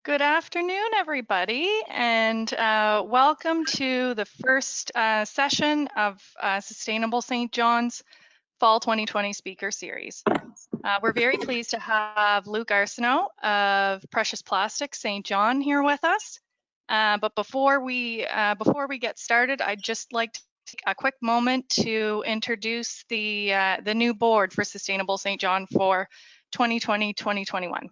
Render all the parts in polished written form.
Good afternoon, everybody, and welcome to the first session of Sustainable St. John's Fall 2020 Speaker Series. We're very pleased to have Luc Arsenault of Precious Plastics St. John here with us. But before we get started, I'd just like to take a quick moment to introduce the new board for Sustainable St. John for 2020-2021.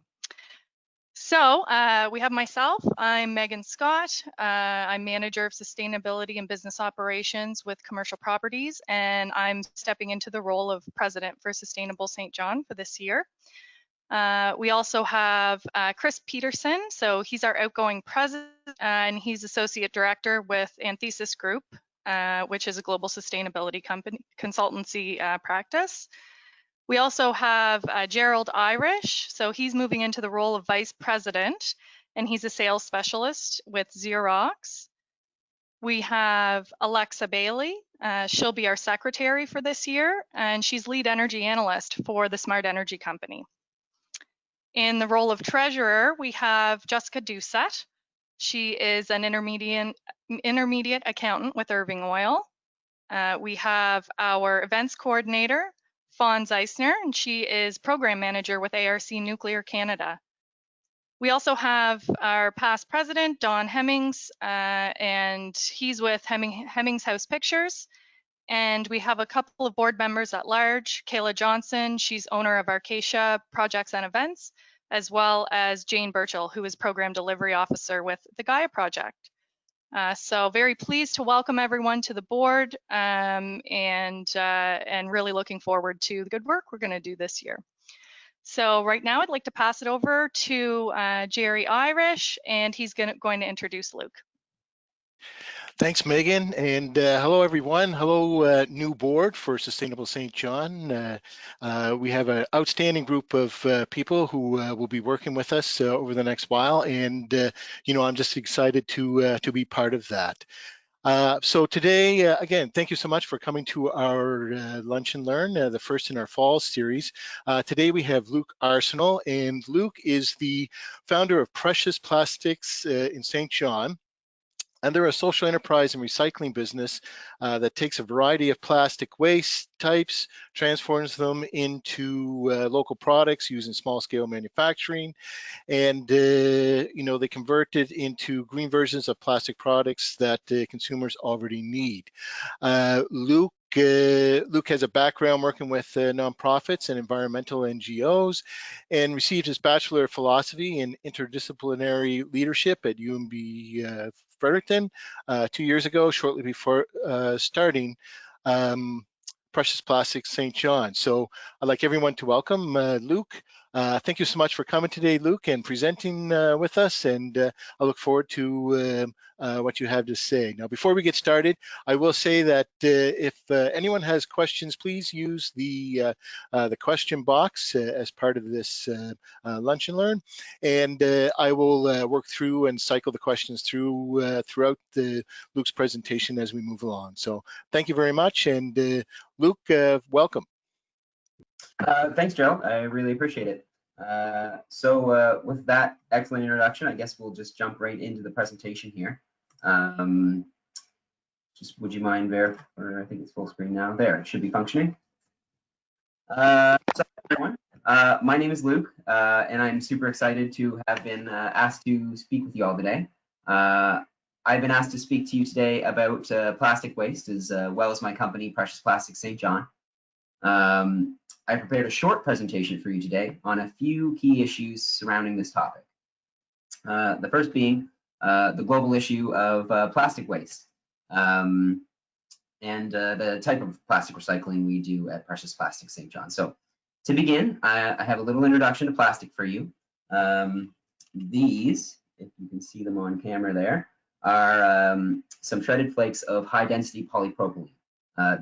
So we have myself, I'm Megan Scott. I'm Manager of Sustainability and Business Operations with Commercial Properties, and I'm stepping into the role of President for Sustainable St. John for this year. We also have Chris Peterson, so he's our outgoing President, and he's Associate Director with Anthesis Group, which is a global sustainability consultancy practice. We also have Gerald Irish, so he's moving into the role of Vice President, and he's a sales specialist with Xerox. We have Alexa Bailey. She'll be our secretary for this year, and she's lead energy analyst for the Smart Energy Company. In the role of treasurer, we have Jessica Doucette. She is an intermediate accountant with Irving Oil. We have our events coordinator, Fawn Zeisner, and she is program manager with ARC Nuclear Canada. We also have our past president, Don Hemmings, and he's with Hemmings House Pictures. And we have a couple of board members at large, Kayla Johnson, she's owner of Arcacia Projects and Events, as well as Jane Burchell, who is program delivery officer with the Gaia Project. So very pleased to welcome everyone to the board and really looking forward to the good work we're going to do this year. So right now I'd like to pass it over to Jerry Irish, and he's going to introduce Luc. Thanks, Megan, and hello, everyone. Hello, new board for Sustainable St. John. We have an outstanding group of people who will be working with us over the next while, and I'm just excited to be part of that. So today, again, thank you so much for coming to our Lunch and Learn, the first in our fall series. Today we have Luc Arsenault, and Luc is the founder of Precious Plastics in St. John. And they're a social enterprise and recycling business that takes a variety of plastic waste types, transforms them into local products using small-scale manufacturing, and they convert it into green versions of plastic products that consumers already need. Luc has a background working with nonprofits and environmental NGOs, and received his Bachelor of Philosophy in Interdisciplinary Leadership at UNB Fredericton 2 years ago, shortly before starting Precious Plastics St. John. So I'd like everyone to welcome Luc. Thank you so much for coming today, Luc, and presenting with us, and I look forward to what you have to say. Now, before we get started, I will say that if anyone has questions, please use the question box as part of this Lunch and Learn, and I will work through and cycle the questions throughout Luc's presentation as we move along. So thank you very much, and Luc, welcome. Thanks, Joe. I really appreciate it. So with that excellent introduction, I guess we'll just jump right into the presentation here. Just would you mind verifying? I think it's full screen now. There, it should be functioning. So everyone, my name is Luc, and I'm super excited to have been asked to speak with you all today. I've been asked to speak to you today about plastic waste, as well as my company, Precious Plastics St. John. I prepared a short presentation for you today on a few key issues surrounding this topic. The first being the global issue of plastic waste and the type of plastic recycling we do at Precious Plastics St. John. So to begin, I have a little introduction to plastic for you. These, if you can see them on camera there, are some shredded flakes of high density polypropylene.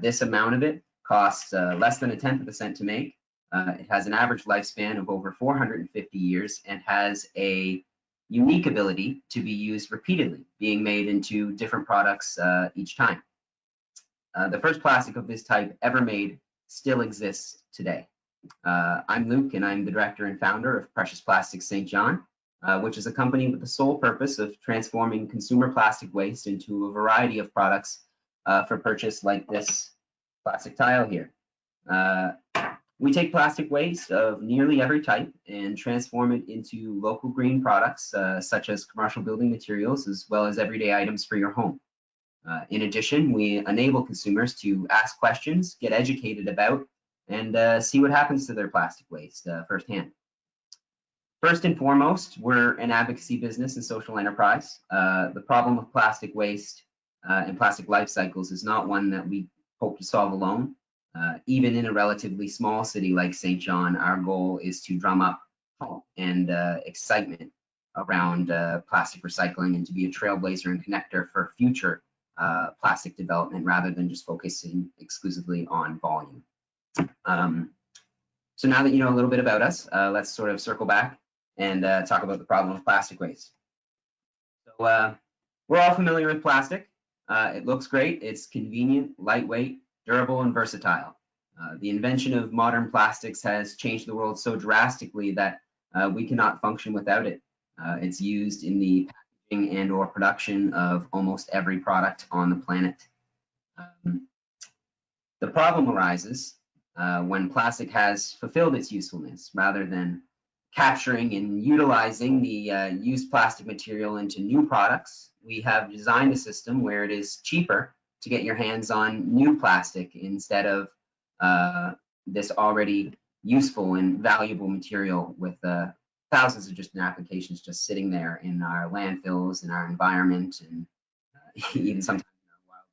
This amount of it costs less than 1/10 of a cent to make. It has an average lifespan of over 450 years and has a unique ability to be used repeatedly, being made into different products each time. The first plastic of this type ever made still exists today. I'm Luc, and I'm the director and founder of Precious Plastics St. John. which is a company with the sole purpose of transforming consumer plastic waste into a variety of products for purchase, like this plastic tile here. We take plastic waste of nearly every type and transform it into local green products, such as commercial building materials, as well as everyday items for your home. In addition, we enable consumers to ask questions, get educated about, and see what happens to their plastic waste firsthand. First and foremost, we're an advocacy business and social enterprise. The problem of plastic waste and plastic life cycles is not one that we hope to solve alone. Even in a relatively small city like St. John, our goal is to drum up hope and excitement around plastic recycling and to be a trailblazer and connector for future plastic development rather than just focusing exclusively on volume. So now that you know a little bit about us, let's sort of circle back and talk about the problem of plastic waste. So we're all familiar with plastic. It looks great. It's convenient, lightweight, durable, and versatile. The invention of modern plastics has changed the world so drastically that we cannot function without it. It's used in the packaging and or production of almost every product on the planet. The problem arises when plastic has fulfilled its usefulness rather than capturing and utilizing the used plastic material into new products. We have designed a system where it is cheaper to get your hands on new plastic instead of this already useful and valuable material with thousands of just applications just sitting there in our landfills, in our environment, and even sometimes in our wildlife.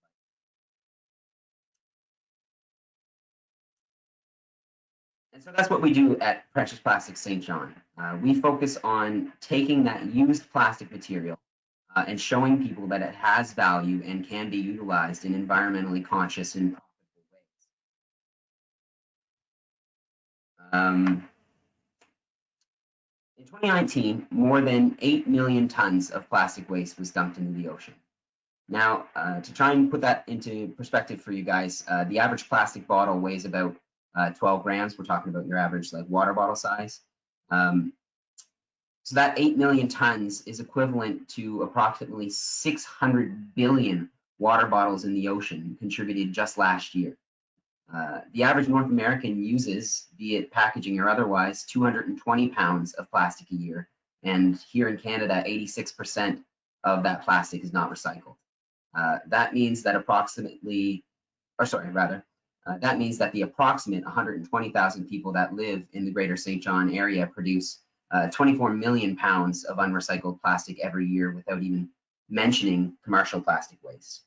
And so that's what we do at Precious Plastics St. John. We focus on taking that used plastic material and showing people that it has value and can be utilized in environmentally conscious and profitable ways. In 2019, more than 8 million tons of plastic waste was dumped into the ocean. Now, to try and put that into perspective for you guys, the average plastic bottle weighs about 12 grams. We're talking about your average like water bottle size. So that 8 million tons is equivalent to approximately 600 billion water bottles in the ocean contributed just last year. The average North American uses, be it packaging or otherwise, 220 pounds of plastic a year. And here in Canada, 86% of that plastic is not recycled. That means that that means that the approximate 120,000 people that live in the greater St. John area produce 24 million pounds of unrecycled plastic every year without even mentioning commercial plastic waste.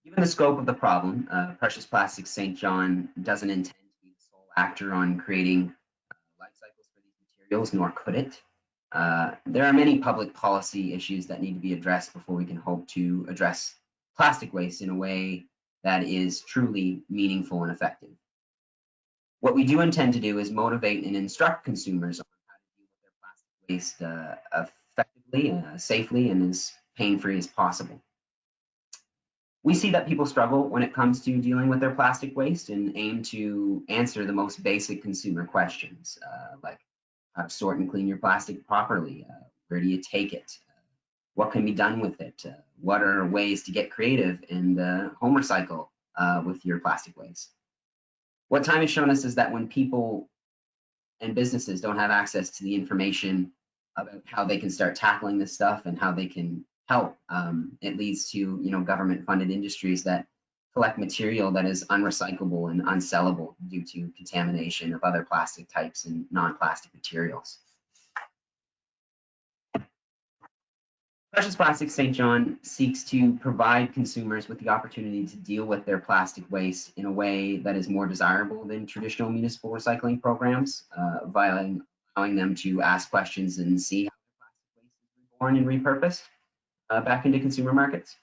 Given the scope of the problem, Precious Plastics St. John doesn't intend to be the sole actor on creating life cycles for these materials, nor could it. There are many public policy issues that need to be addressed before we can hope to address plastic waste in a way that is truly meaningful and effective. What we do intend to do is motivate and instruct consumers on how to deal with their plastic waste effectively, safely, and as pain-free as possible. We see that people struggle when it comes to dealing with their plastic waste and aim to answer the most basic consumer questions, like how to sort and clean your plastic properly, where do you take it, what can be done with it, what are ways to get creative and home recycle with your plastic waste. What time has shown us is that when people and businesses don't have access to the information about how they can start tackling this stuff and how they can help, it leads to government-funded industries that collect material that is unrecyclable and unsellable due to contamination of other plastic types and non-plastic materials. Precious Plastics St. John seeks to provide consumers with the opportunity to deal with their plastic waste in a way that is more desirable than traditional municipal recycling programs, by allowing them to ask questions and see how their plastic waste is reborn and repurposed back into consumer markets.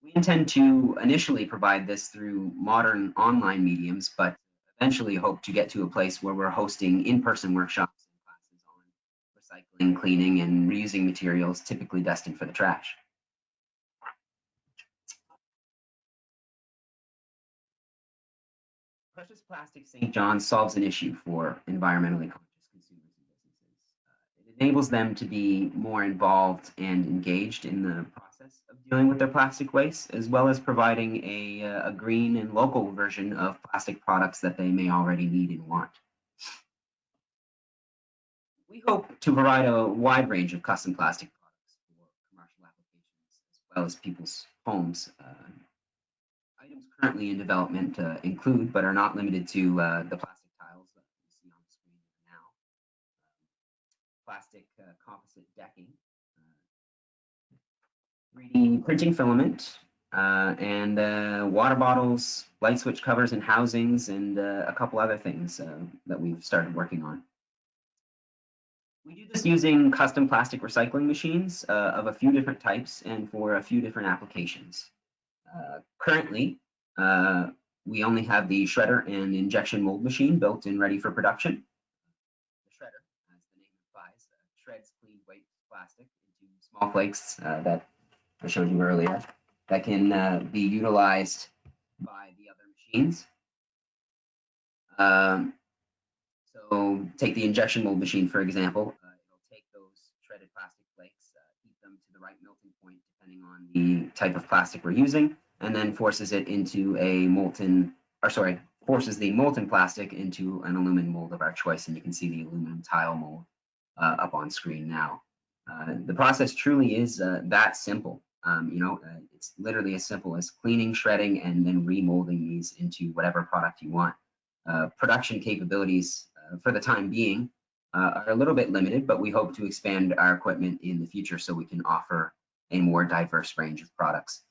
We intend to initially provide this through modern online mediums, but eventually hope to get to a place where we're hosting in-person workshops and classes on recycling, cleaning, and reusing materials typically destined for the trash. Precious Plastics St. John solves an issue for environmentally conscious consumers. enables them to be more involved and engaged in the process of dealing with their plastic waste, as well as providing a green and local version of plastic products that they may already need and want. We hope to provide a wide range of custom plastic products for commercial applications, as well as people's homes. Items currently in development include, but are not limited to, the plastic tiles that you see on the screen now, plastic composite decking, 3D printing filament, and water bottles, light switch covers and housings, and a couple other things that we've started working on. We do this using custom plastic recycling machines of a few different types and for a few different applications. Currently, we only have the shredder and injection mold machine built and ready for production. The shredder, as the name implies, shreds clean white plastic into small flakes that I showed you earlier that can be utilized by the other machines. So take the injection mold machine, for example. It'll take those shredded plastic flakes, heat them to the right melting point, depending on the type of plastic we're using, and then forces it into a forces the molten plastic into an aluminum mold of our choice. And you can see the aluminum tile mold up on screen now. The process truly is that simple. It's literally as simple as cleaning, shredding, and then remolding these into whatever product you want. Production capabilities for the time being are a little bit limited, but we hope to expand our equipment in the future so we can offer a more diverse range of products.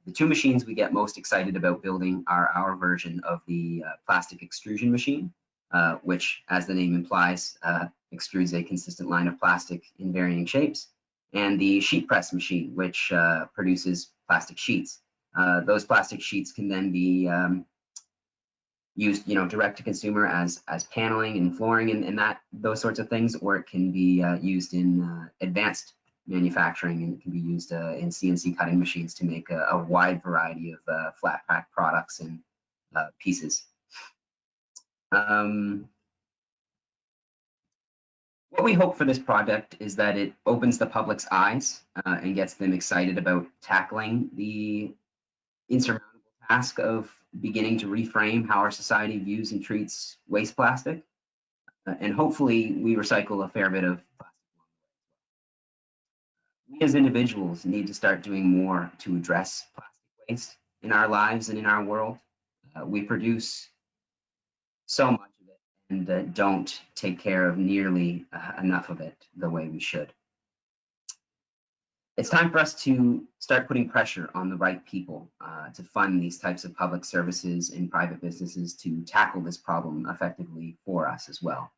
The two machines we get most excited about building are our version of the plastic extrusion machine, which, as the name implies, extrudes a consistent line of plastic in varying shapes, and the sheet press machine, which produces plastic sheets. Those plastic sheets can then be used, direct to consumer as paneling and flooring and those sorts of things, or it can be used in advanced manufacturing, and it can be used in CNC cutting machines to make a wide variety of flat pack products and pieces. What we hope for this project is that it opens the public's eyes and gets them excited about tackling the insurmountable task of beginning to reframe how our society views and treats waste plastic. And hopefully we recycle a fair bit of plastic. We as individuals need to start doing more to address plastic waste in our lives and in our world. We produce so much of it and don't take care of nearly enough of it the way we should. It's time for us to start putting pressure on the right people to fund these types of public services and private businesses to tackle this problem effectively for us as well.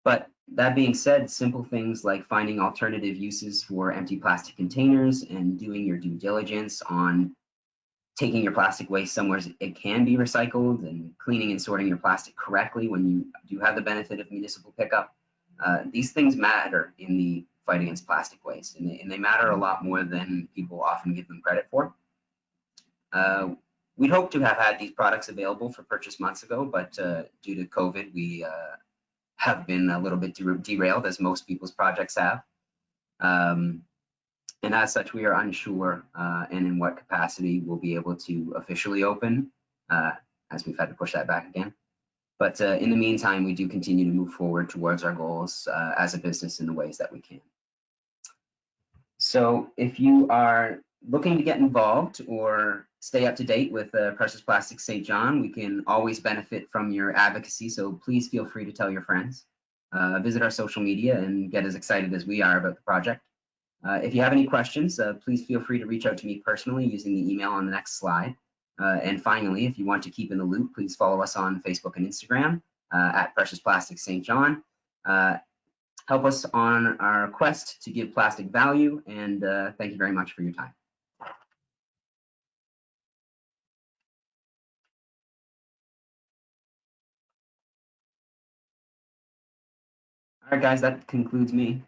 But that being said, simple things like finding alternative uses for empty plastic containers and doing your due diligence on taking your plastic waste somewhere it can be recycled and cleaning and sorting your plastic correctly when you do have the benefit of municipal pickup. These things matter in the fight against plastic waste, and they matter a lot more than people often give them credit for. We'd hoped to have had these products available for purchase months ago, but due to COVID, we have been a little bit derailed, as most people's projects have. And as such, we are unsure and in what capacity we'll be able to officially open, as we've had to push that back again. But in the meantime, we do continue to move forward towards our goals as a business in the ways that we can. So if you are looking to get involved or stay up to date with Precious Plastics St. John, we can always benefit from your advocacy, so please feel free to tell your friends. Visit our social media and get as excited as we are about the project. If you have any questions, please feel free to reach out to me personally using the email on the next slide. And finally, if you want to keep in the loop, please follow us on Facebook and Instagram at Precious Plastics St. John. Help us on our quest to give plastic value, and thank you very much for your time. All right, guys, that concludes me.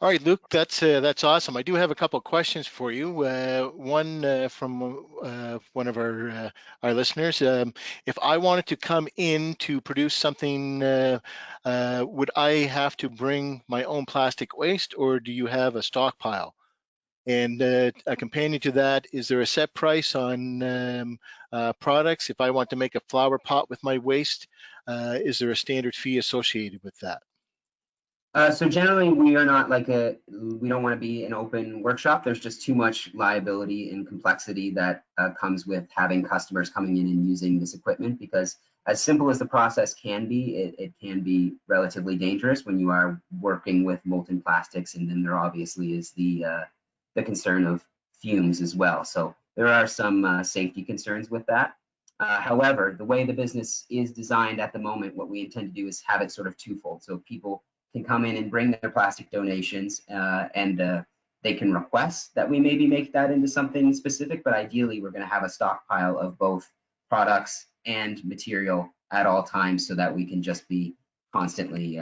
All right, Luke, that's awesome. I do have a couple of questions for you. One from one of our listeners. If I wanted to come in to produce something, would I have to bring my own plastic waste, or do you have a stockpile? And a companion to that, is there a set price on products? If I want to make a flower pot with my waste, is there a standard fee associated with that? So generally, we are not like we don't want to be an open workshop. There's just too much liability and complexity that comes with having customers coming in and using this equipment, because as simple as the process can be, it can be relatively dangerous when you are working with molten plastics, and then there obviously is the concern of fumes as well. So there are some safety concerns with that. However, the way the business is designed at the moment, what we intend to do is have it sort of twofold. So people can come in and bring their plastic donations, and they can request that we maybe make that into something specific, but ideally we're going to have a stockpile of both products and material at all times, so that we can just be constantly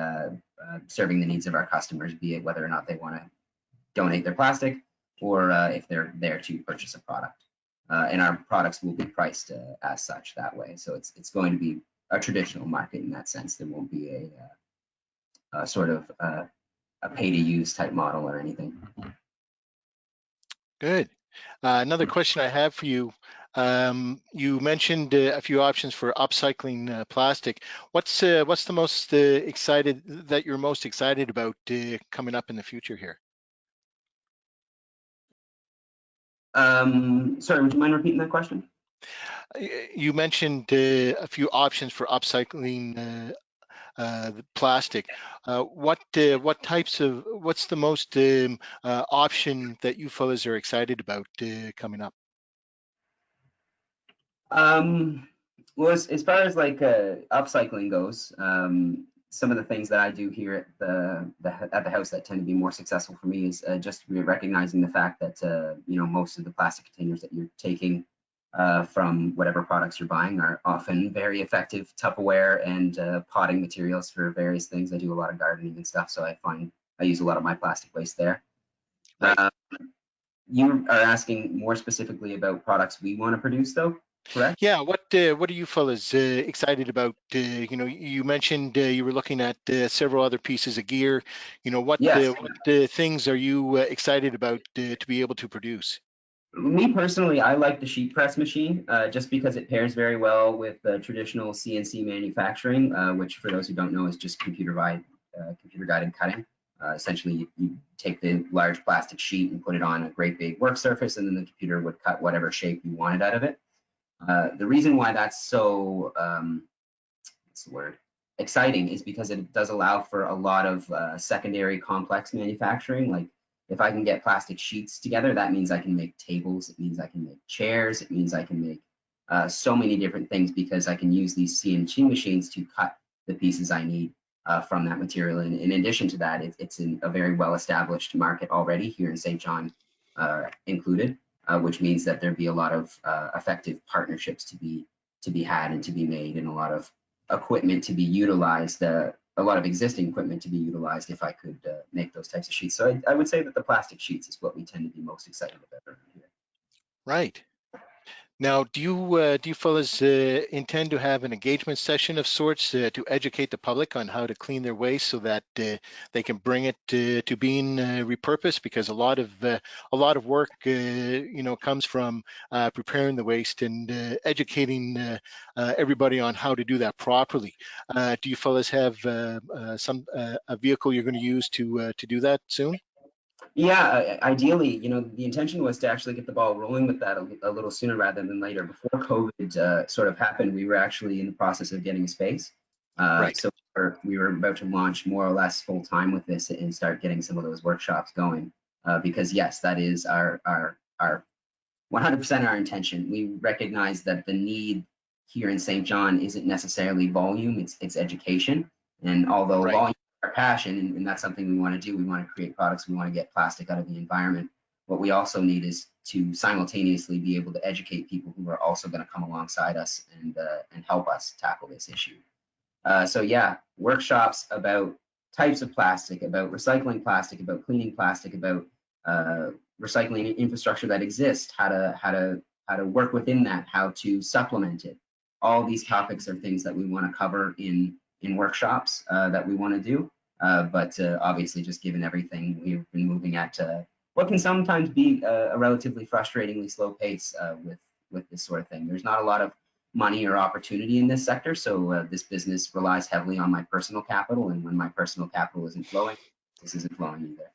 serving the needs of our customers, be it whether or not they want to donate their plastic, or if they're there to purchase a product. And our products will be priced as such that way. So it's going to be a traditional market in that sense. There won't be a sort of a pay-to-use type model or anything. Good. Another question I have for you. You mentioned a few options for upcycling plastic. What's the most that you're most excited about coming up in the future here? Sorry, would you mind repeating that question? You mentioned a few options for upcycling the plastic. What's the most option that you fellas are excited about coming up? Well, as far as like upcycling goes, some of the things that I do here at the house that tend to be more successful for me is just recognizing the fact that most of the plastic containers that you're taking from whatever products you're buying are often very effective Tupperware and potting materials for various things. I do a lot of gardening and stuff, so I find I use a lot of my plastic waste there. Right. You are asking more specifically about products we want to produce, though, correct? Yeah. What are you fellas excited about? You mentioned you were looking at several other pieces of gear. What Yes. what things are you excited about to be able to produce? Me personally, I like the sheet press machine just because it pairs very well with traditional CNC manufacturing, which for those who don't know is just computer guided cutting. Essentially, you take the large plastic sheet and put it on a great big work surface, and then the computer would cut whatever shape you wanted out of it. The reason why that's so what's the word, exciting is because it does allow for a lot of secondary complex manufacturing. Like if I can get plastic sheets together, that means I can make tables, it means I can make chairs, it means I can make so many different things, because I can use these CNC machines to cut the pieces I need from that material. And in addition to that, it's in a very well-established market already here in St. John included, which means that there'd be a lot of effective partnerships to be had and to be made, and a lot of equipment to be utilized, a lot of existing equipment to be utilized if I could make those types of sheets. So I would say that the plastic sheets is what we tend to be most excited about around here. Right. Now, do you fellas intend to have an engagement session of sorts to educate the public on how to clean their waste so that they can bring it to being repurposed? Because a lot of work, comes from preparing the waste and educating everybody on how to do that properly. Do you fellas have a vehicle you're going to use to do that soon? Yeah, ideally, the intention was to actually get the ball rolling with that a little sooner rather than later. Before COVID sort of happened, we were actually in the process of getting a space. Right. So we were about to launch more or less full time with this and start getting some of those workshops going. Because yes, that is our 100% our intention. We recognize that the need here in St. John isn't necessarily volume, it's education. And although Right. volume is our passion, and that's something we want to do, we want to create products, we want to get plastic out of the environment. What we also need is to simultaneously be able to educate people who are also going to come alongside us and help us tackle this issue. So yeah, workshops about types of plastic, about recycling plastic, about cleaning plastic, about recycling infrastructure that exists, how to work within that, how to supplement it. All these topics are things that we want to cover in workshops that we want to do. But obviously, just given everything, we've been moving at what can sometimes be a relatively frustratingly slow pace with this sort of thing. There's not a lot of money or opportunity in this sector, so this business relies heavily on my personal capital, and when my personal capital isn't flowing, this isn't flowing either.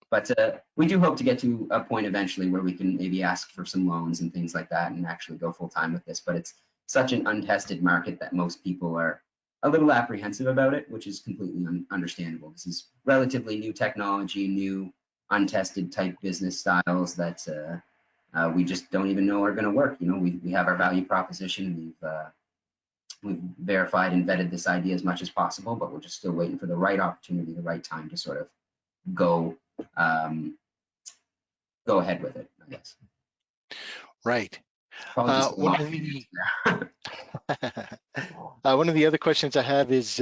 But we do hope to get to a point eventually where we can maybe ask for some loans and things like that and actually go full time with this. But it's such an untested market that most people are a little apprehensive about it, which is completely understandable. This is relatively new technology, new untested type business styles that we just don't even know are going to work. You know, we have our value proposition. We've verified and vetted this idea as much as possible, but we're just still waiting for the right opportunity, the right time to sort of go ahead with it, I guess. Right. One of the other questions I have is,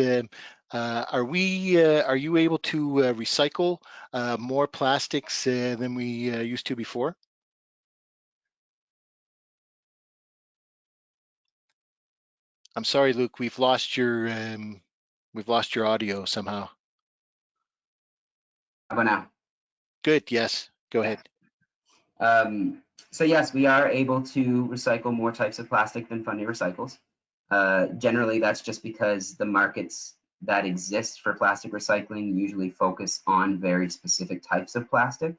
are you able to recycle more plastics than we used to before? I'm sorry, Luke, we've lost your audio somehow. How about now? Good. Yes. Go ahead. So yes, we are able to recycle more types of plastic than Fundy recycles. Generally, that's just because the markets that exist for plastic recycling usually focus on very specific types of plastic.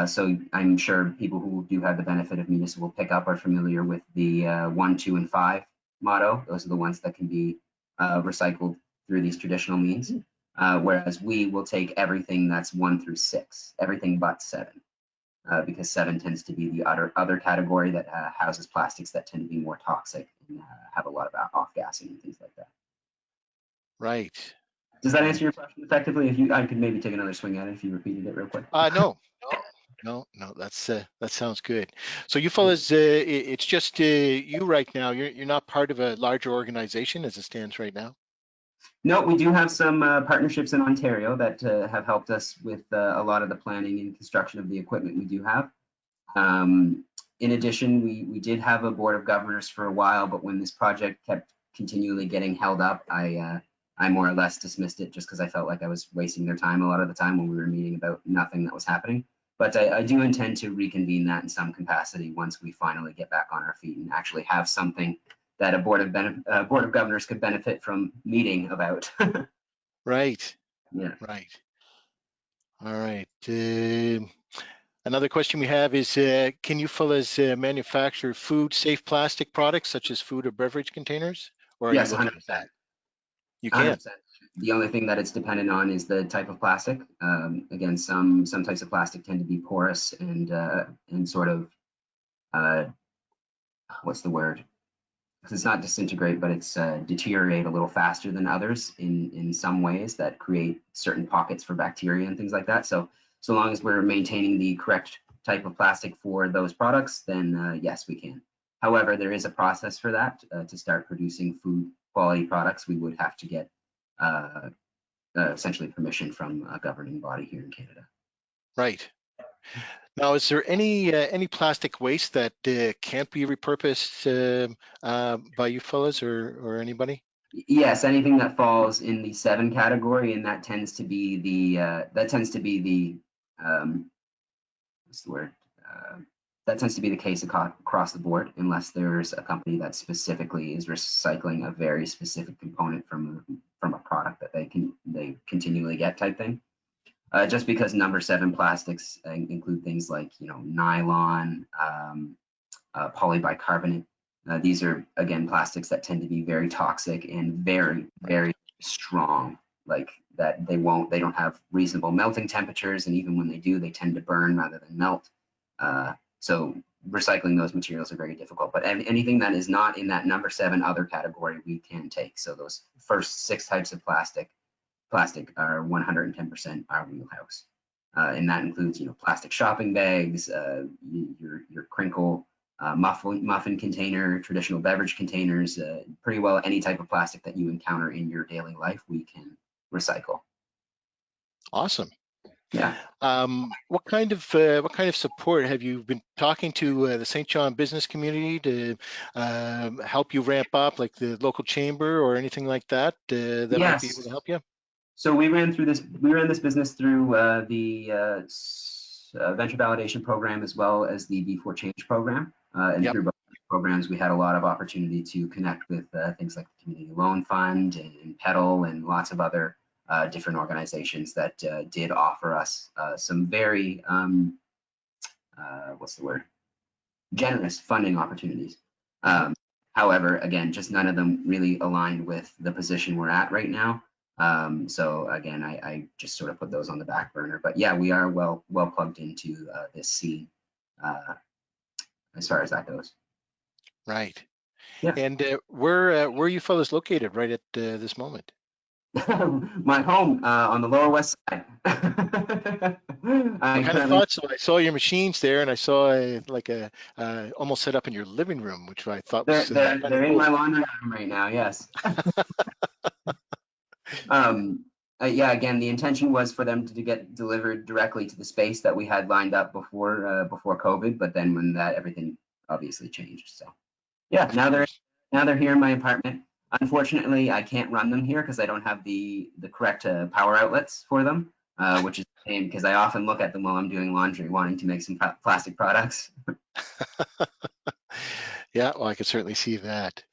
So I'm sure people who do have the benefit of municipal pickup are familiar with the 1, 2, and 5 motto. Those are the ones that can be recycled through these traditional means. Whereas we will take everything that's 1 through 6, everything but 7. Because 7 tends to be the other category that houses plastics that tend to be more toxic and have a lot of off-gassing and things like that. Right. Does that answer your question effectively? If I could maybe take another swing at it if you repeated it real quick. No, that sounds good. So you fellas, it's just you right now. You're not part of a larger organization as it stands right now. No, we do have some partnerships in Ontario that have helped us with a lot of the planning and construction of the equipment we do have. In addition, we did have a board of governors for a while, but when this project kept continually getting held up, I more or less dismissed it just because I felt like I was wasting their time a lot of the time when we were meeting about nothing that was happening. But I do intend to reconvene that in some capacity once we finally get back on our feet and actually have something that a board of governors could benefit from meeting about. Right. Yeah. Right. All right. Another question we have is, can you fellas manufacture food-safe plastic products such as food or beverage containers? Or are Yes, you 100%. You can. 100%. The only thing that it's dependent on is the type of plastic. Again, some types of plastic tend to be porous and sort of what's the word? Because it's not disintegrate, but it's deteriorate a little faster than others in some ways that create certain pockets for bacteria and things like that. So long as we're maintaining the correct type of plastic for those products, then yes, we can. However, there is a process for that. To start producing food quality products, we would have to get essentially permission from a governing body here in Canada. Right. Now, is there any plastic waste that can't be repurposed by you fellas or anybody? Yes, anything that falls in the 7 category, and that tends to be the what's the word? That tends to be the case across the board, unless there's a company that specifically is recycling a very specific component from a product that they continually get type thing. Just because number 7 plastics include things like nylon, polybicarbonate. These are again plastics that tend to be very toxic and very, very strong. Like that they don't have reasonable melting temperatures, and even when they do, they tend to burn rather than melt. So recycling those materials are very difficult. But anything that is not in that number 7 other category, we can take. So those first 6 types of plastic are 110% our wheelhouse, and that includes plastic shopping bags, your crinkle muffin container, traditional beverage containers, pretty well any type of plastic that you encounter in your daily life, we can recycle. Awesome. Yeah. What kind of support have you been talking to the St. John business community to help you ramp up, like the local chamber or anything like that that might be able to Yes. help you? So we ran this business through the venture validation program as well as the V4 Change program. And Yep. through both programs, we had a lot of opportunity to connect with things like the Community Loan Fund and Pedal and lots of other different organizations that did offer us some very, what's the word? Generous funding opportunities. Mhm. However, again, just none of them really aligned with the position we're at right now. So again, I just sort of put those on the back burner. But yeah, we are well plugged into this scene as far as that goes. Right. Yeah. And where are you fellas located right at this moment? My home on the Lower West Side. I I kind of currently thought so. I saw your machines there, and I saw like a almost set up in your living room, which I thought was kind of they're in my cool. laundry room right now. Yes. Um, yeah, again, the intention was for them to get delivered directly to the space that we had lined up before COVID, but then when that everything obviously changed. So yeah, Of course. now they're here in my apartment. Unfortunately, I can't run them here because I don't have the correct power outlets for them, which is a shame because I often look at them while I'm doing laundry, wanting to make some plastic products. Yeah, well, I could certainly see that.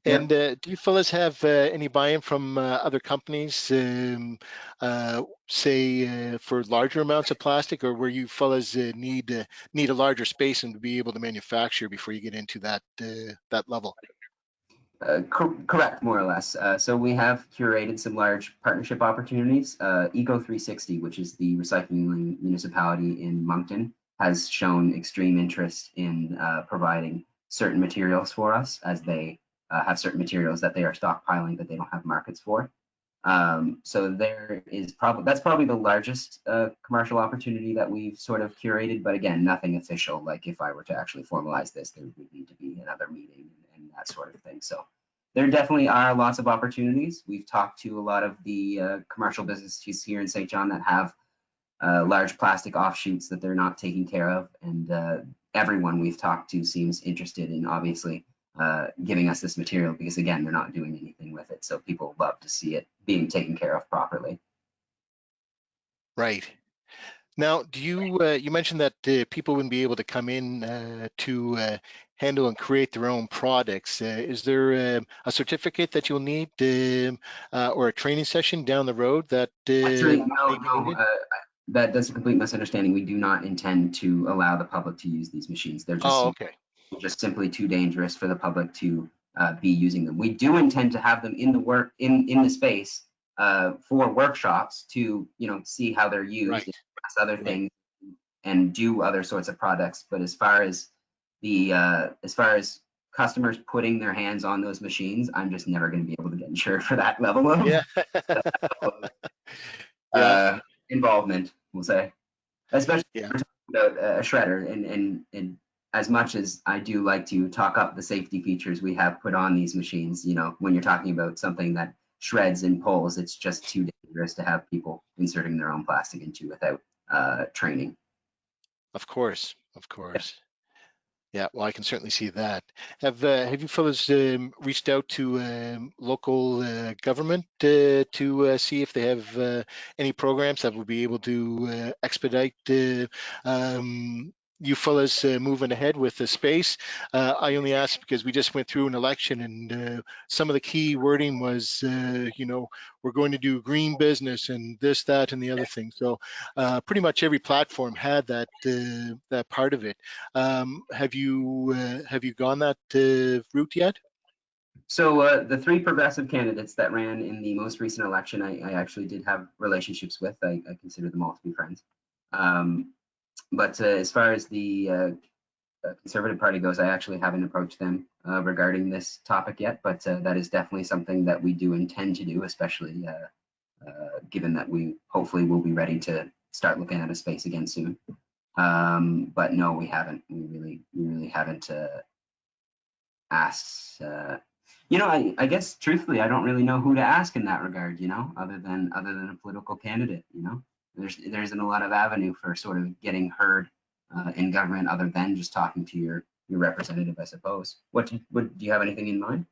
Yep. And do you fellas have any buy-in from other companies, say for larger amounts of plastic, or where you fellas need a larger space and to be able to manufacture before you get into that level? Correct, more or less. So we have curated some large partnership opportunities. Eco 360, which is the recycling municipality in Moncton, has shown extreme interest in providing certain materials for us, as they have certain materials that they are stockpiling that they don't have markets for. So that's probably the largest commercial opportunity that we've sort of curated, but again, nothing official. Like if I were to actually formalize this, there would need to be another meeting and that sort of thing. So there definitely are lots of opportunities. We've talked to a lot of the commercial businesses here in St. John that have large plastic offshoots that they're not taking care of, and everyone we've talked to seems interested in obviously giving us this material because again, they're not doing anything with it. So people love to see it being taken care of properly. Right. Now, do you mentioned that people wouldn't be able to come in to handle and create their own products. Is there a certificate that you'll need or a training session down the road that Actually, may be no. needed? That's a complete misunderstanding. We do not intend to allow the public to use these machines. They're Oh, okay. just simply too dangerous for the public to be using them. We do intend to have them in the space for workshops to see how they're used, Right. and test other Right. things, and do other sorts of products. But as far as customers putting their hands on those machines, I'm just never going to be able to get insured for that level of Yeah. Yeah. uh, involvement. We'll say, especially Yeah. if we're talking about a shredder, and as much as I do like to talk up the safety features we have put on these machines, when you're talking about something that shreds and pulls, it's just too dangerous to have people inserting their own plastic into without training. Of course. Of Yeah. course. Yeah, well, I can certainly see that. Have you fellas reached out to local government to see if they have any programs that would be able to expedite you fellas moving ahead with the space? I only ask because we just went through an election, and some of the key wording was, we're going to do green business and this, that, and the other thing. So pretty much every platform had that part of it. Have you gone that route yet? So the three progressive candidates that ran in the most recent election, I actually did have relationships with. I consider them all to be friends. But as far as the Conservative Party goes, I actually haven't approached them regarding this topic yet, but that is definitely something that we do intend to do, especially given that we hopefully will be ready to start looking at a space again soon. But no, we haven't. We really haven't asked. I guess truthfully, I don't really know who to ask in that regard. Other than a political candidate. there isn't a lot of avenue for sort of getting heard in government other than just talking to your representative, I suppose. Do you have anything in mind?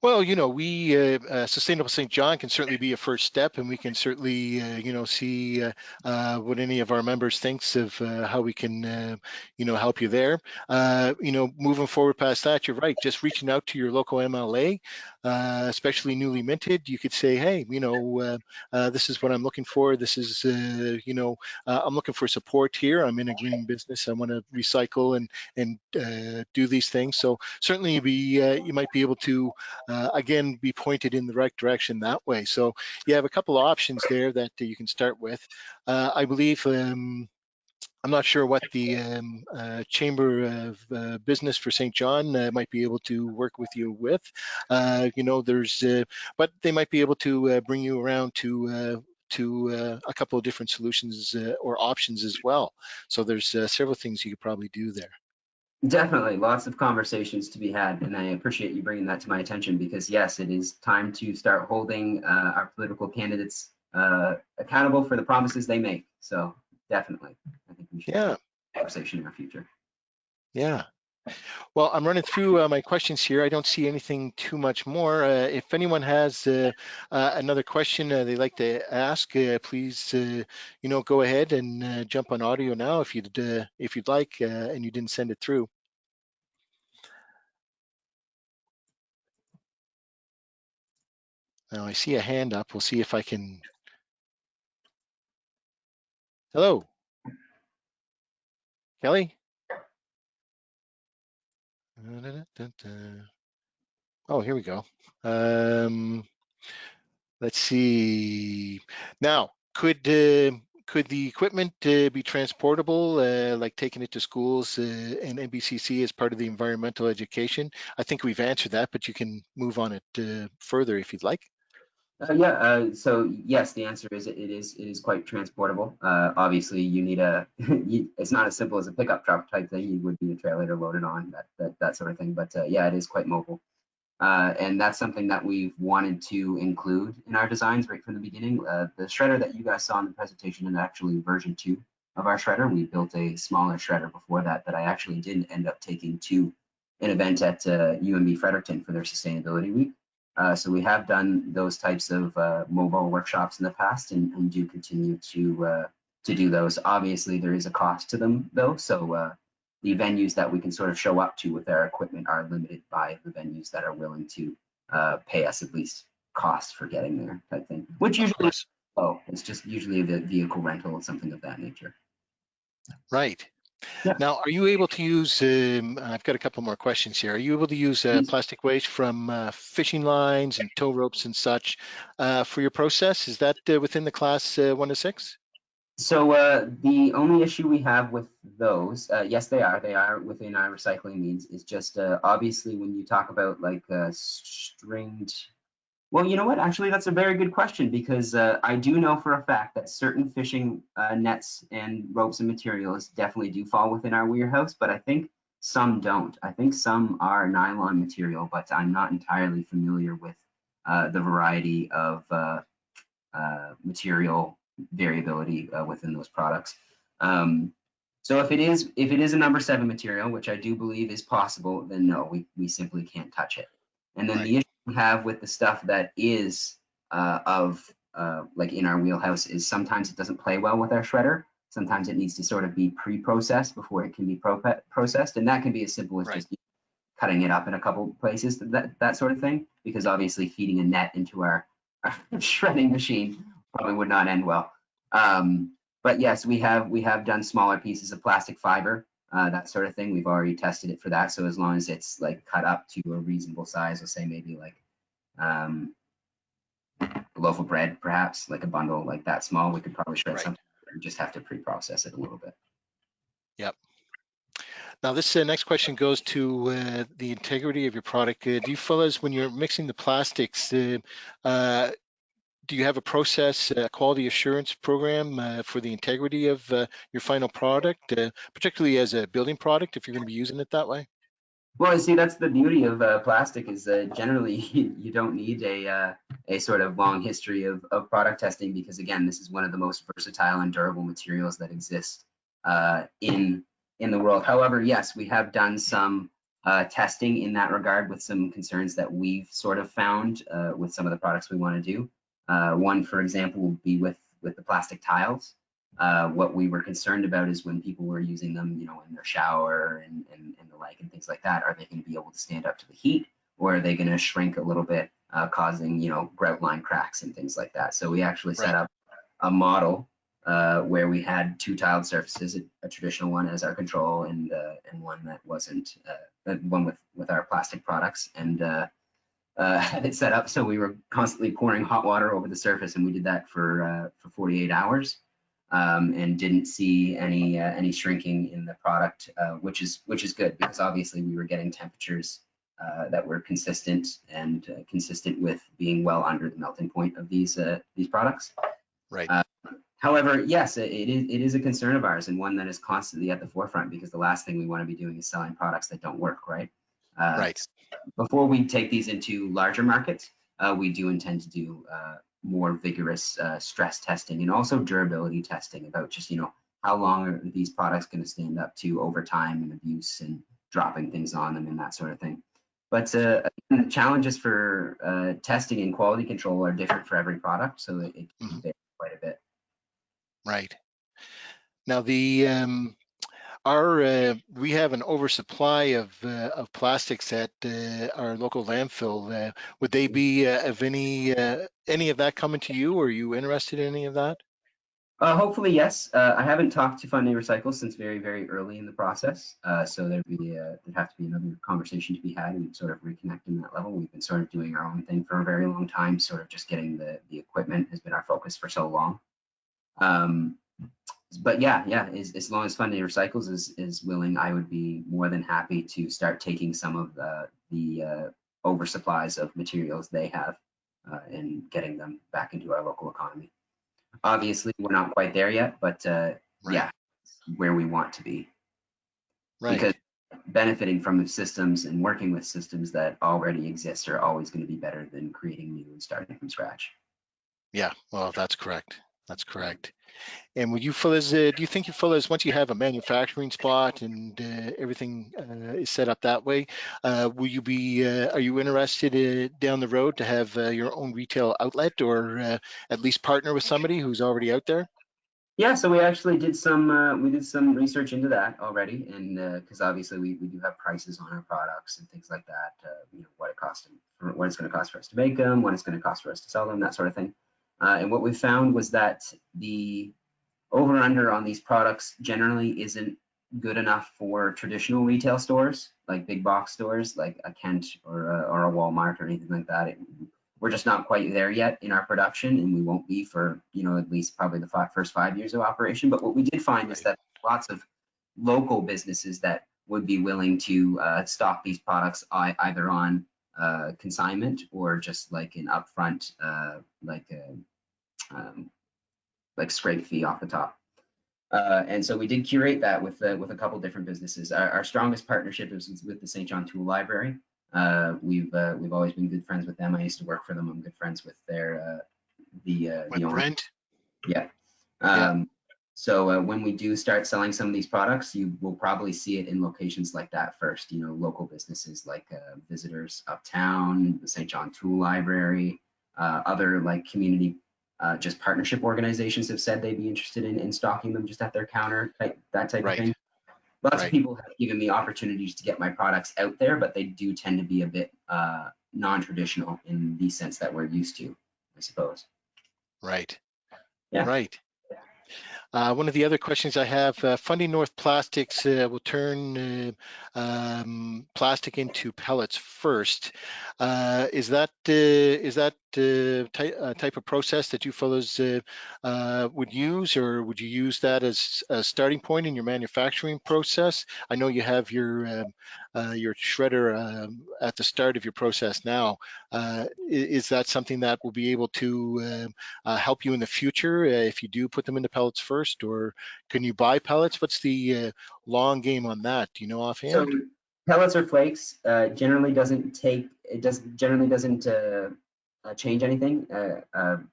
Well, we Sustainable St. John can certainly be a first step, and we can certainly, see what any of our members thinks of how we can, help you there. Moving forward past that, you're right. Just reaching out to your local MLA, especially newly minted, you could say, hey, this is what I'm looking for. This is, I'm looking for support here. I'm in a green business. I want to recycle and do these things. So certainly, you might be able to. Again, be pointed in the right direction that way. So you have a couple of options there that you can start with. I believe, I'm not sure what the Chamber of Business for St. John might be able to work with you with. But they might be able to bring you around to a couple of different solutions or options as well. So there's several things you could probably do there. Definitely, lots of conversations to be had, and I appreciate you bringing that to my attention because yes, it is time to start holding our political candidates accountable for the promises they make. So definitely, I think we should have a conversation in our future. Yeah. Well, I'm running through my questions here. I don't see anything too much more. If anyone has another question they'd like to ask, please, go ahead and jump on audio now if you'd like, and you didn't send it through. Now I see a hand up. We'll see if I can. Hello, Kelly? Oh, here we go. Let's see. Now, could the equipment be transportable, like taking it to schools and NBCC as part of the environmental education? I think we've answered that, but you can move on it further if you'd like. So yes, the answer is it is quite transportable. Obviously, you need it's not as simple as a pickup truck type thing. You would need a trailer to load it on, that sort of thing. But yeah, it is quite mobile. And that's something that we've wanted to include in our designs right from the beginning. The shredder that you guys saw in the presentation is actually version 2 of our shredder. We built a smaller shredder before that I actually did end up taking to an event at UMB Fredericton for their sustainability week. So we have done those types of mobile workshops in the past and do continue to do those. Obviously, there is a cost to them though, so the venues that we can sort of show up to with our equipment are limited by the venues that are willing to pay us at least cost for getting there type thing, which usually is low. It's just usually the vehicle rental or something of that nature. Right. Yeah. Now, are you able to use, I've got a couple more questions here. Are you able to use plastic waste from fishing lines and tow ropes and such for your process? Is that within the class 1 to 6? So the only issue we have with those, yes, they are within our recycling means. Is just obviously when you talk about like stringed. Well, you know what? Actually, that's a very good question because I do know for a fact that certain fishing nets and ropes and materials definitely do fall within our wheelhouse, but I think some don't. I think some are nylon material, but I'm not entirely familiar with the variety of material variability within those products. So if it is a number 7 material, which I do believe is possible, then no, we simply can't touch it. And then the issue we have with the stuff that is like in our wheelhouse is sometimes it doesn't play well with our shredder. Sometimes it needs to sort of be pre-processed before it can be processed, and that can be as simple as just cutting it up in a couple places, that sort of thing. Because obviously feeding a net into our shredding machine probably would not end well. But yes, we have done smaller pieces of plastic fiber, that sort of thing. We've already tested it for that. So as long as it's like cut up to a reasonable size, let's say maybe like a loaf of bread, perhaps like a bundle like that small, we could probably shred something and just have to pre-process it a little bit. Yep. Now this next question goes to the integrity of your product. Do you feel as when you're mixing the plastics, do you have a process, quality assurance program for the integrity of your final product, particularly as a building product, if you're going to be using it that way? Well, I see that's the beauty of plastic is generally you don't need a sort of long history of product testing because again, this is one of the most versatile and durable materials that exist in the world. However, yes, we have done some testing in that regard with some concerns that we've sort of found with some of the products we want to do. One, for example, will be with the plastic tiles. What we were concerned about is when people were using them, you know, in their shower and the like and things like that, are they going to be able to stand up to the heat, or are they going to shrink a little bit, causing, you know, grout line cracks and things like that? So we actually set up a model where we had two tiled surfaces, a traditional one as our control and one that wasn't, one with our plastic products, and had it set up so we were constantly pouring hot water over the surface, and we did that for 48 hours. And didn't see any shrinking in the product, which is good because obviously we were getting temperatures that were consistent and consistent with being well under the melting point of these products. Right. However, yes, it is a concern of ours and one that is constantly at the forefront because the last thing we want to be doing is selling products that don't work, right? Right. Before we take these into larger markets, we do intend to do more vigorous stress testing and also durability testing about just, you know, how long are these products going to stand up to over time and abuse and dropping things on them and that sort of thing. But the challenges for testing and quality control are different for every product, so it can vary quite a bit. Right. Now we have an oversupply of plastics at our local landfill. Would they be of any of that coming to you? Or are you interested in any of that? Hopefully, yes. I haven't talked to Fund Recycle since very, very early in the process. So there'd have to be another conversation to be had and sort of reconnect in that level. We've been sort of doing our own thing for a very long time. Sort of just getting the equipment has been our focus for so long. But yeah, as long as Fund Recycles is willing, I would be more than happy to start taking some of the oversupplies of materials they have and getting them back into our local economy. Obviously, we're not quite there yet, but yeah, where we want to be. Right. Because benefiting from the systems and working with systems that already exist are always going to be better than creating new and starting from scratch. Yeah, well, that's correct. That's correct. And would you fellas, do you think you fellas, once you have a manufacturing spot and everything is set up that way, will you be, are you interested down the road to have your own retail outlet or at least partner with somebody who's already out there? Yeah, so we actually did some research into that already, and because obviously we do have prices on our products and things like that, you know, what it's going to cost for us to make them, what it's going to cost for us to sell them, that sort of thing. And what we found was that the over under on these products generally isn't good enough for traditional retail stores, like big box stores, like a Kent or a Walmart or anything like that. We're just not quite there yet in our production, and we won't be for, you know, at least probably the first 5 years of operation. But what we did find is that lots of local businesses that would be willing to stock these products either on consignment or just like an upfront like scrape fee off the top. And so we did curate that with a couple different businesses. Our strongest partnership is with the St. John Tool Library. We've always been good friends with them. I used to work for them. I'm good friends with the owner. Brent? Yeah. So when we do start selling some of these products, you will probably see it in locations like that first. You know, local businesses like Visitors Uptown, the St. John Tool Library, other like community just partnership organizations have said they'd be interested in stocking them just at their counter, that type of thing. Lots of people have given me opportunities to get my products out there, but they do tend to be a bit non-traditional in the sense that we're used to, I suppose. Right. Yeah. Right. One of the other questions I have, Funding North Plastics will turn plastic into pellets first. Is that type of process that you fellows would use, or would you use that as a starting point in your manufacturing process? I know you have your shredder at the start of your process now. Is that something that will be able to help you in the future if you do put them into pellets first, or can you buy pellets? What's the long game on that? Do you know offhand? Pellets or flakes generally doesn't change anything.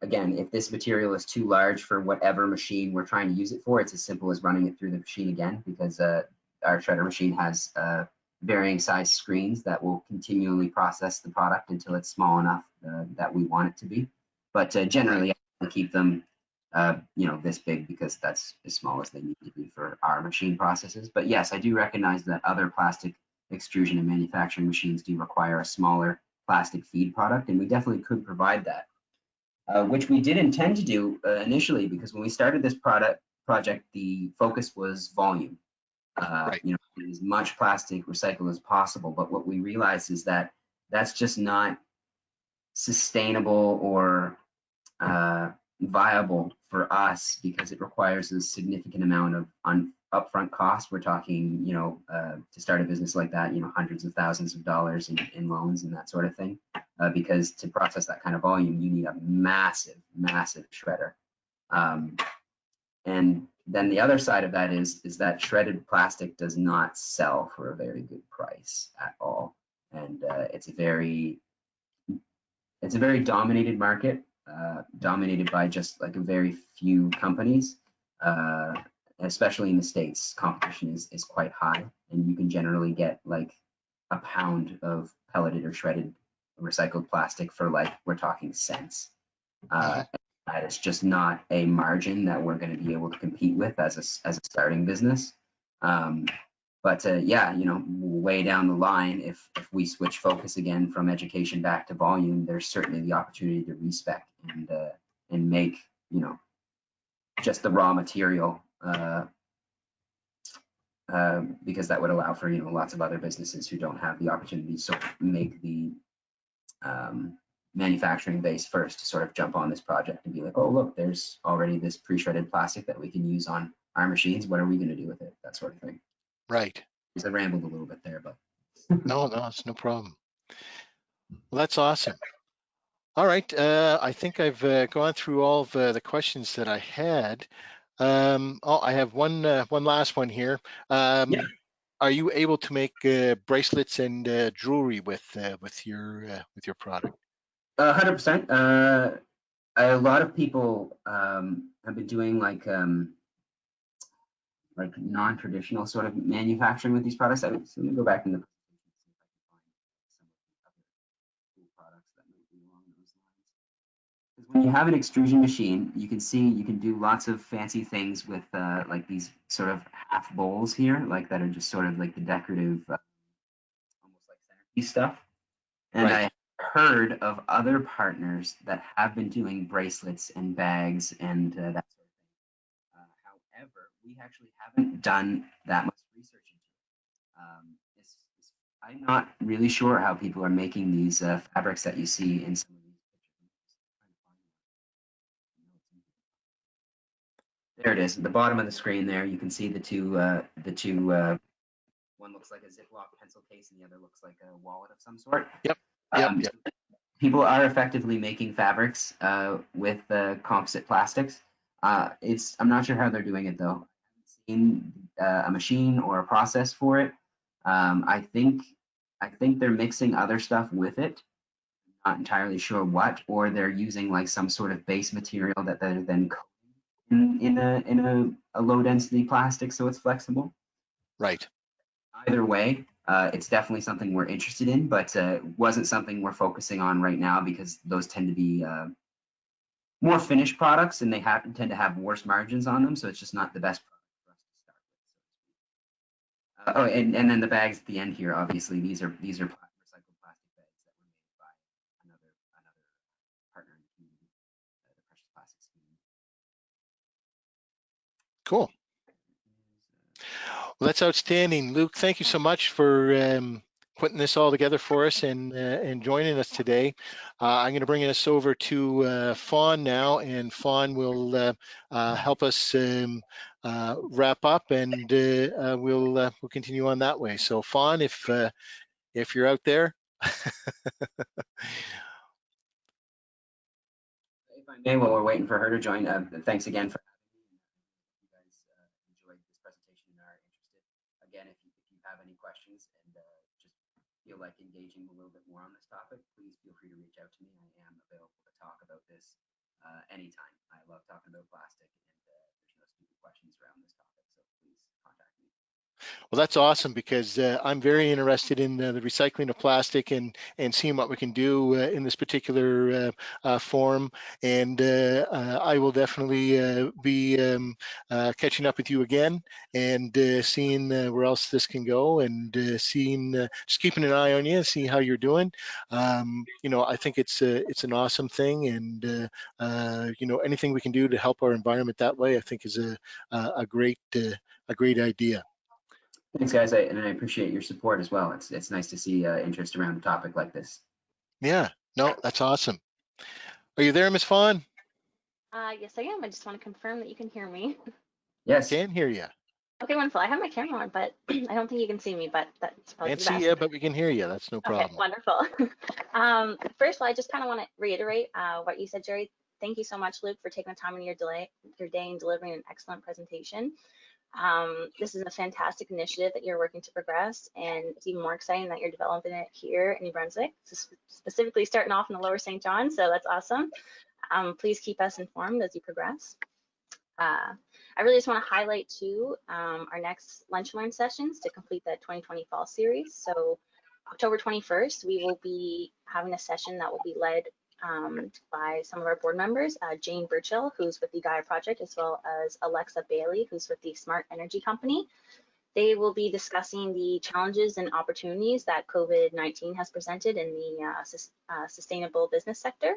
Again, if this material is too large for whatever machine we're trying to use it for, it's as simple as running it through the machine again, because our shredder machine has varying size screens that will continually process the product until it's small enough that we want it to be. But generally, I keep them this big, because that's as small as they need to be for our machine processes. But yes, I do recognize that other plastic extrusion and manufacturing machines do require a smaller plastic feed product, and we definitely could provide that, which we did intend to do initially, because when we started this project, the focus was volume. As much plastic recycled as possible. But what we realized is that that's just not sustainable or viable for us, because it requires a significant amount of upfront cost. We're talking, to start a business like that, hundreds of thousands of dollars in loans and that sort of thing, because to process that kind of volume, you need a massive, massive shredder. And then the other side of that is that shredded plastic does not sell for a very good price at all, and it's a very dominated market, dominated by just like a very few companies. Especially in the States, competition is quite high, and you can generally get like a pound of pelleted or shredded recycled plastic for, like, we're talking cents. That is just not a margin that we're going to be able to compete with as a starting business. But way down the line, if we switch focus again from education back to volume, there's certainly the opportunity to respec and make, just the raw material, because that would allow for, lots of other businesses who don't have the opportunity to sort of make the manufacturing base first to sort of jump on this project and be like, oh, look, there's already this pre-shredded plastic that we can use on our machines. What are we going to do with it? That sort of thing. Right. I rambled a little bit there, but. No, it's no problem. Well, that's awesome. All right. I think I've gone through all of the questions that I had. I have one last one here. Are you able to make bracelets and jewelry with your product? 100%. A lot of people have been doing like non-traditional sort of manufacturing with these products. So let me go back in the products that might be along those lines. Because when you have an extrusion machine, you can do lots of fancy things with like these sort of half bowls here, like that are just sort of like the decorative, almost like centerpiece stuff. And I heard of other partners that have been doing bracelets and bags and that sort of thing. However, we actually haven't done that much research into it. I'm not really sure how people are making these fabrics that you see in some of these pictures. There it is, at the bottom of the screen there, you can see the two, one looks like a Ziploc pencil case and the other looks like a wallet of some sort. Yep. People are effectively making fabrics with composite plastics. I'm not sure how they're doing it though. I haven't seen a machine or a process for it. I think they're mixing other stuff with it. Not entirely sure what, or they're using like some sort of base material that they're then coating in a low density plastic so it's flexible. Right. Either way, it's definitely something we're interested in, but wasn't something we're focusing on right now because those tend to be more finished products and they tend to have worse margins on them, so it's just not the best product for us to start with. And then the bags at the end here, obviously these are recycled plastic bags that were made by another partner in the community, the Precious Plastics community. Cool. Well, that's outstanding, Luke. Thank you so much for putting this all together for us and joining us today. I'm going to bring us over to Fawn now, and Fawn will help us wrap up, and we'll continue on that way. So, Fawn, if you're out there. If I may, while we're waiting for her to join, thanks again for having me. If you guys enjoyed this presentation and are interested, again, if you have any questions, and feel like engaging a little bit more on this topic, please feel free to reach out to me. I am available to talk about this anytime. I love talking about plastic, and there's no stupid questions around this topic, so please contact me. Well, that's awesome because I'm very interested in the recycling of plastic and seeing what we can do in this particular forum. And I will definitely be catching up with you again and seeing where else this can go, and seeing just keeping an eye on you, see how you're doing. You know, I think it's an awesome thing, and you know, anything we can do to help our environment that way, I think is a great idea. Thanks, guys, and I appreciate your support as well. It's nice to see interest around a topic like this. Yeah, no, that's awesome. Are you there, Miss Fawn? Yes, I am. I just want to confirm that you can hear me. Yes. Can hear you. Okay, wonderful. I have my camera on, but I don't think you can see me, but that's probably Can't the see best. you, but we can hear you. That's no Okay, problem. wonderful. First of all, I just kind of want to reiterate what you said, Jerry. Thank you so much, Luke, for taking the time in your day and delivering an excellent presentation. This is a fantastic initiative that you're working to progress, and it's even more exciting that you're developing it here in New Brunswick, specifically starting off in the Lower St. John, so that's awesome. Please keep us informed as you progress. I really just want to highlight too our next Lunch and Learn sessions to complete that 2020 fall series. So October 21st, we will be having a session that will be led by some of our board members, Jane Burchill, who's with the Gaia Project, as well as Alexa Bailey, who's with the Smart Energy Company. They will be discussing the challenges and opportunities that COVID-19 has presented in the sustainable business sector.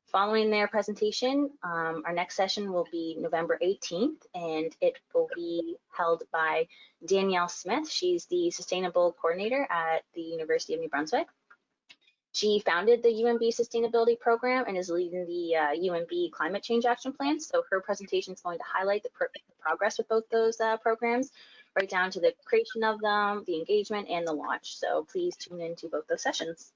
Following their presentation, our next session will be November 18th, and it will be held by Danielle Smith. She's the Sustainable Coordinator at the University of New Brunswick. She founded the UNB Sustainability Program and is leading the UNB Climate Change Action Plan. So her presentation is going to highlight the progress with both those programs, right down to the creation of them, the engagement, and the launch. So please tune into both those sessions.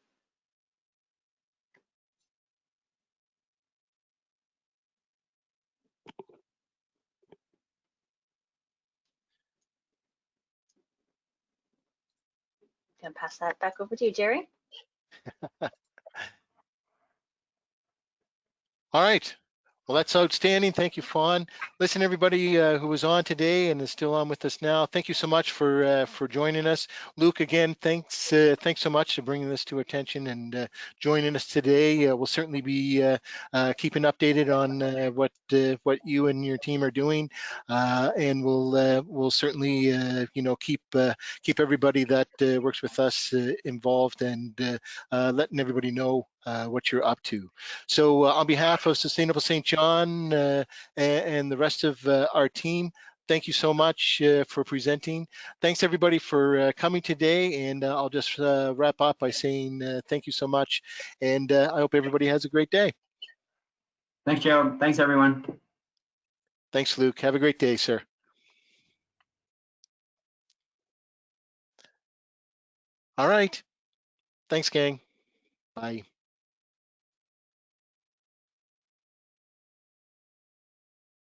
I'm gonna pass that back over to you, Jerry. All right. Well, that's outstanding. Thank you, Fawn. Listen, everybody who was on today and is still on with us now, thank you so much for joining us. Luke, again, thanks so much for bringing this to attention and joining us today. We'll certainly be keeping updated on what you and your team are doing, and we'll certainly you know, keep everybody that works with us involved, and letting everybody know what you're up to. So on behalf of Sustainable St. John and the rest of our team, thank you so much for presenting. Thanks everybody for coming today, and I'll just wrap up by saying thank you so much, and I hope everybody has a great day. Thanks, Joe. Thanks, everyone. Thanks, Luke. Have a great day, sir. All right. Thanks, gang. Bye.